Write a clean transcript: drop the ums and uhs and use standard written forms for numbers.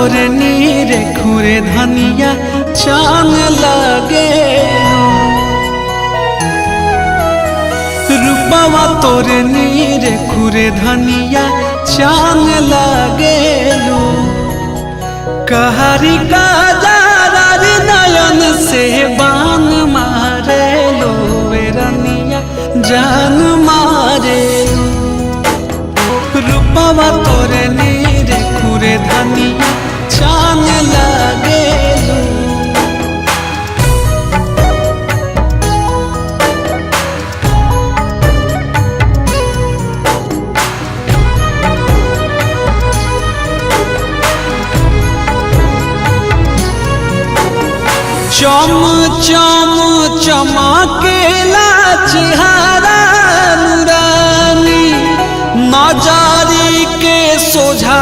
तोरे नीरे खुरे धनिया चांद लगे रूपवा तोरे नीरे खुरे धनिया चांद लगे कहरी का जारी नयन से बान मारे लो रनिया जान मारे रूपवा तोरे नीरे खुरे धनिया चांद लगे चम चम चमकेला चेहरा नूरानी नजारी के सोझा